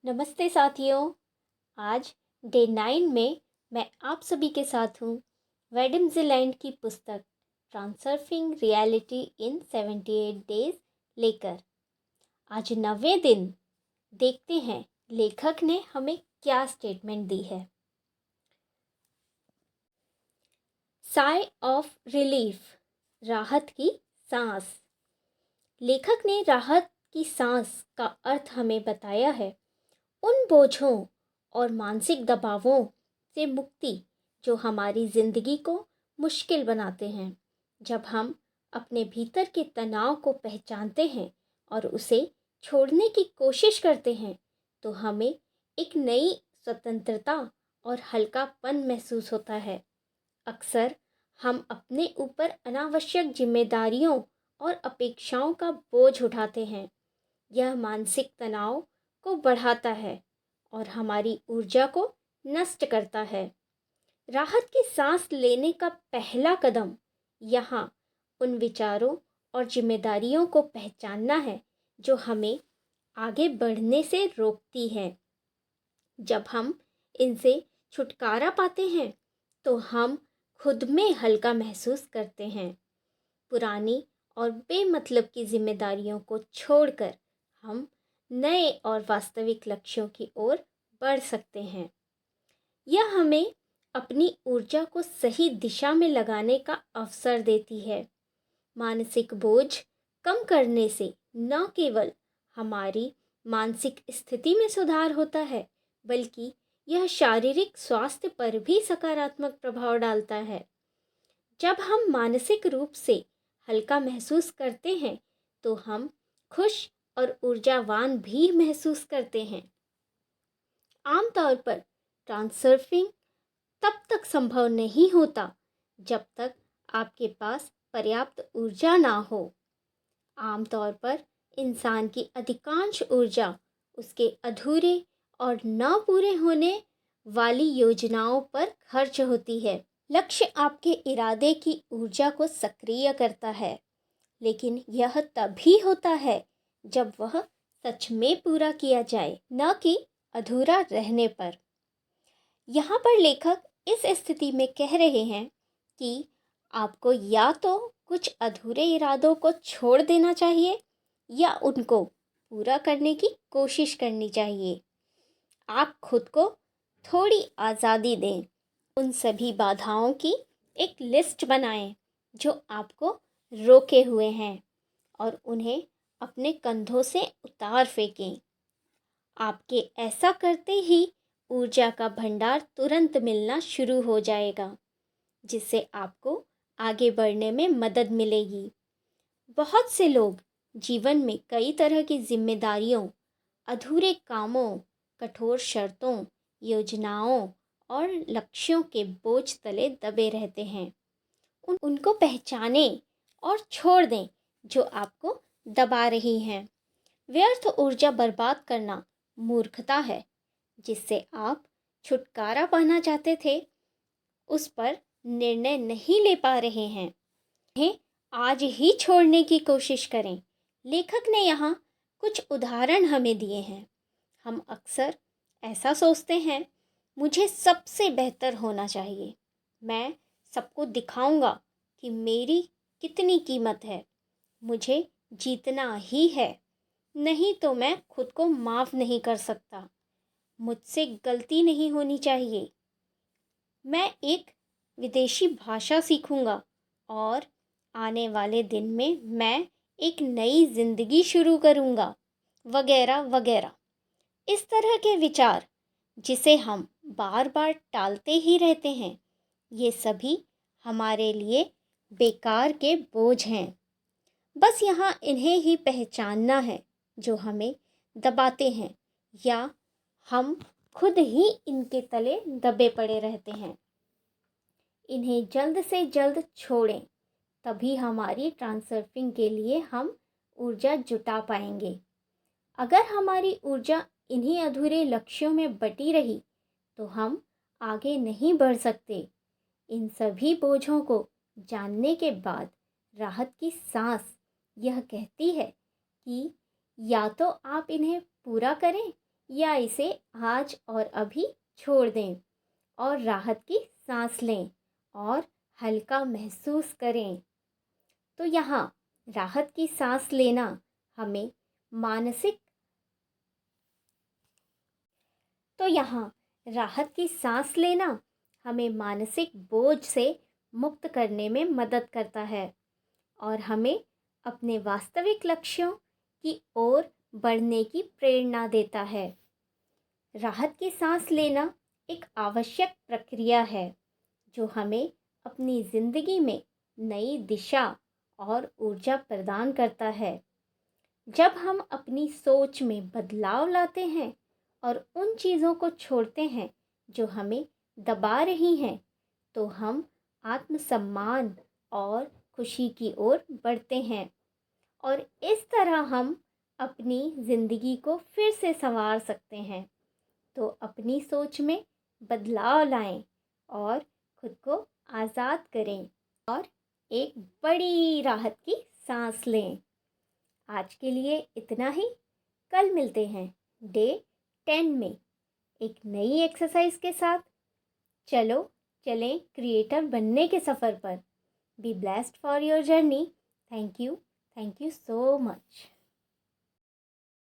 नमस्ते साथियों। आज डे 9 में मैं आप सभी के साथ हूँ वैडम ज़िलैंड की पुस्तक ट्रांसर्फिंग रियलिटी इन 78 डेज लेकर। आज 9वें दिन देखते हैं लेखक ने हमें क्या स्टेटमेंट दी है। साई ऑफ रिलीफ, राहत की सांस। लेखक ने राहत की सांस का अर्थ हमें बताया है उन बोझों और मानसिक दबावों से मुक्ति जो हमारी ज़िंदगी को मुश्किल बनाते हैं। जब हम अपने भीतर के तनाव को पहचानते हैं और उसे छोड़ने की कोशिश करते हैं तो हमें एक नई स्वतंत्रता और हल्कापन महसूस होता है। अक्सर हम अपने ऊपर अनावश्यक जिम्मेदारियों और अपेक्षाओं का बोझ उठाते हैं। यह मानसिक तनाव को बढ़ाता है और हमारी ऊर्जा को नष्ट करता है। राहत की सांस लेने का पहला कदम यहाँ उन विचारों और जिम्मेदारियों को पहचानना है जो हमें आगे बढ़ने से रोकती हैं। जब हम इनसे छुटकारा पाते हैं तो हम खुद में हल्का महसूस करते हैं। पुरानी और बेमतलब की जिम्मेदारियों को छोड़कर हम नए और वास्तविक लक्ष्यों की ओर बढ़ सकते हैं। यह हमें अपनी ऊर्जा को सही दिशा में लगाने का अवसर देती है। मानसिक बोझ कम करने से न केवल हमारी मानसिक स्थिति में सुधार होता है बल्कि यह शारीरिक स्वास्थ्य पर भी सकारात्मक प्रभाव डालता है। जब हम मानसिक रूप से हल्का महसूस करते हैं तो हम खुश और ऊर्जावान भी महसूस करते हैं। आमतौर पर ट्रांसर्फिंग तब तक संभव नहीं होता जब तक आपके पास पर्याप्त ऊर्जा ना हो। आमतौर पर इंसान की अधिकांश ऊर्जा उसके अधूरे और न पूरे होने वाली योजनाओं पर खर्च होती है। लक्ष्य आपके इरादे की ऊर्जा को सक्रिय करता है, लेकिन यह तभी होता है जब वह सच में पूरा किया जाए, न कि अधूरा रहने पर। यहाँ पर लेखक इस स्थिति में कह रहे हैं कि आपको या तो कुछ अधूरे इरादों को छोड़ देना चाहिए या उनको पूरा करने की कोशिश करनी चाहिए। आप खुद को थोड़ी आज़ादी दें। उन सभी बाधाओं की एक लिस्ट बनाएं जो आपको रोके हुए हैं और उन्हें अपने कंधों से उतार फेंकें। आपके ऐसा करते ही ऊर्जा का भंडार तुरंत मिलना शुरू हो जाएगा, जिससे आपको आगे बढ़ने में मदद मिलेगी। बहुत से लोग जीवन में कई तरह की जिम्मेदारियों, अधूरे कामों, कठोर शर्तों, योजनाओं और लक्ष्यों के बोझ तले दबे रहते हैं। उनको पहचानें और छोड़ दें जो आपको दबा रही हैं। व्यर्थ ऊर्जा बर्बाद करना मूर्खता है। जिससे आप छुटकारा पाना चाहते थे उस पर निर्णय नहीं ले पा रहे हैं। इन्हें आज ही छोड़ने की कोशिश करें। लेखक ने यहाँ कुछ उदाहरण हमें दिए हैं। हम अक्सर ऐसा सोचते हैं, मुझे सबसे बेहतर होना चाहिए, मैं सबको दिखाऊंगा कि मेरी कितनी कीमत है, मुझे जीतना ही है, नहीं तो मैं खुद को माफ़ नहीं कर सकता, मुझसे गलती नहीं होनी चाहिए, मैं एक विदेशी भाषा सीखूंगा और आने वाले दिन में मैं एक नई ज़िंदगी शुरू करूंगा, वगैरह वगैरह। इस तरह के विचार जिसे हम बार बार टालते ही रहते हैं, ये सभी हमारे लिए बेकार के बोझ हैं। बस यहाँ इन्हें ही पहचानना है जो हमें दबाते हैं या हम खुद ही इनके तले दबे पड़े रहते हैं। इन्हें जल्द से जल्द छोड़ें, तभी हमारी ट्रांसर्फिंग के लिए हम ऊर्जा जुटा पाएंगे। अगर हमारी ऊर्जा इन्हीं अधूरे लक्ष्यों में बटी रही तो हम आगे नहीं बढ़ सकते। इन सभी बोझों को जानने के बाद राहत की सांस यह कहती है कि या तो आप इन्हें पूरा करें या इसे आज और अभी छोड़ दें और राहत की सांस लें और हल्का महसूस करें। तो यहाँ राहत की सांस लेना हमें मानसिक तो यहाँ राहत की सांस लेना हमें मानसिक बोझ से मुक्त करने में मदद करता है और हमें अपने वास्तविक लक्ष्यों की ओर बढ़ने की प्रेरणा देता है। राहत की सांस लेना एक आवश्यक प्रक्रिया है जो हमें अपनी ज़िंदगी में नई दिशा और ऊर्जा प्रदान करता है। जब हम अपनी सोच में बदलाव लाते हैं और उन चीज़ों को छोड़ते हैं जो हमें दबा रही हैं, तो हम आत्मसम्मान और खुशी की ओर बढ़ते हैं और इस तरह हम अपनी ज़िंदगी को फिर से संवार सकते हैं। तो अपनी सोच में बदलाव लाएं और खुद को आज़ाद करें और एक बड़ी राहत की सांस लें। आज के लिए इतना ही। कल मिलते हैं डे 10 में एक नई एक्सरसाइज के साथ। चलो चलें क्रिएटर बनने के सफ़र पर। Be blessed for your journey. Thank you so much.